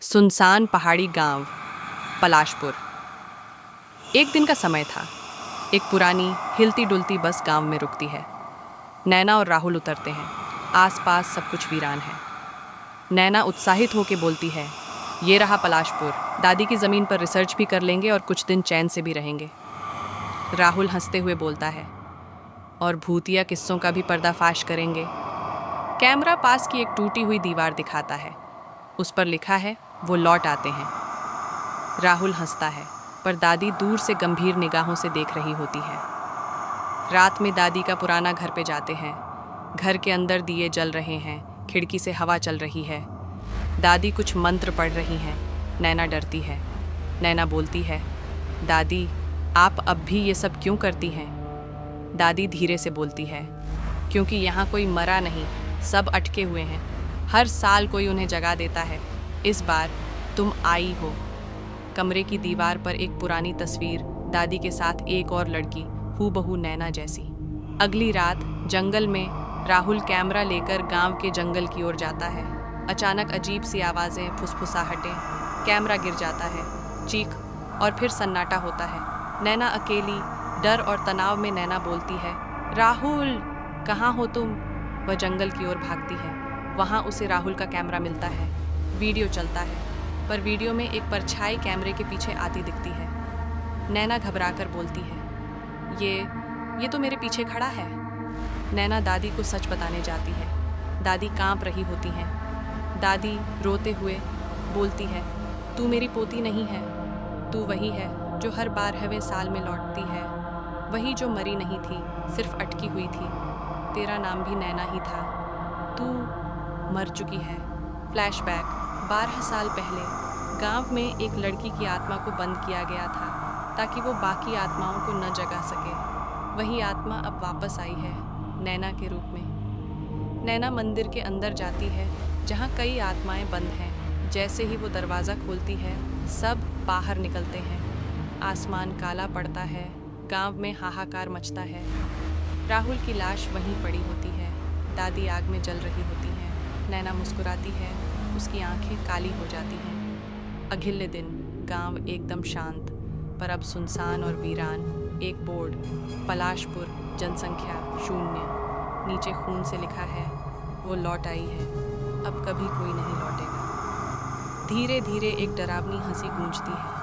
सुनसान पहाड़ी गांव पलाशपुर। एक दिन का समय था। एक पुरानी हिलती डुलती बस गांव में रुकती है। नैना और राहुल उतरते हैं। आसपास सब कुछ वीरान है। नैना उत्साहित होकर बोलती है, ये रहा पलाशपुर। दादी की ज़मीन पर रिसर्च भी कर लेंगे और कुछ दिन चैन से भी रहेंगे। राहुल हंसते हुए बोलता है, और भूतिया किस्सों का भी पर्दाफाश करेंगे। कैमरा पास की एक टूटी हुई दीवार दिखाता है। उस पर लिखा है, वो लौट आते हैं। राहुल हंसता है, पर दादी दूर से गंभीर निगाहों से देख रही होती है। रात में दादी का पुराना घर पे जाते हैं। घर के अंदर दिए जल रहे हैं, खिड़की से हवा चल रही है। दादी कुछ मंत्र पढ़ रही हैं। नैना डरती है। नैना बोलती है, दादी आप अब भी ये सब क्यों करती हैं? दादी धीरे से बोलती है, क्योंकि यहाँ कोई मरा नहीं, सब अटके हुए हैं। हर साल कोई उन्हें जगा देता है। इस बार तुम आई हो। कमरे की दीवार पर एक पुरानी तस्वीर, दादी के साथ एक और लड़की, हूबहू नैना जैसी। अगली रात जंगल में राहुल कैमरा लेकर गांव के जंगल की ओर जाता है। अचानक अजीब सी आवाज़ें, फुसफुसाहटें, कैमरा गिर जाता है, चीख और फिर सन्नाटा होता है। नैना अकेली, डर और तनाव में नैना बोलती है, राहुल कहाँ हो तुम? वह जंगल की ओर भागती है। वहाँ उसे राहुल का कैमरा मिलता है। वीडियो चलता है, पर वीडियो में एक परछाई कैमरे के पीछे आती दिखती है। नैना घबराकर बोलती है, ये तो मेरे पीछे खड़ा है। नैना दादी को सच बताने जाती है। दादी कांप रही होती हैं। दादी रोते हुए बोलती है, तू मेरी पोती नहीं है। तू वही है जो हर 12वें साल में लौटती है। वही जो मरी नहीं थी, सिर्फ अटकी हुई थी। तेरा नाम भी नैना ही था। तू मर चुकी है। फ्लैशबैक 12 साल पहले गांव में एक लड़की की आत्मा को बंद किया गया था, ताकि वो बाकी आत्माओं को न जगा सके। वही आत्मा अब वापस आई है, नैना के रूप में। नैना मंदिर के अंदर जाती है, जहाँ कई आत्माएं बंद हैं। जैसे ही वो दरवाज़ा खोलती है, सब बाहर निकलते हैं। आसमान काला पड़ता है, गांव में हाहाकार मचता है। राहुल की लाश वहीं पड़ी होती है। दादी आग में जल रही होती हैं। नैना मुस्कुराती है, उसकी आंखें काली हो जाती हैं। अगले दिन गांव एकदम शांत, पर अब सुनसान और वीरान। एक बोर्ड, पलाशपुर, जनसंख्या 0। नीचे खून से लिखा है, वो लौट आई है, अब कभी कोई नहीं लौटेगा। धीरे धीरे एक डरावनी हंसी गूंजती है।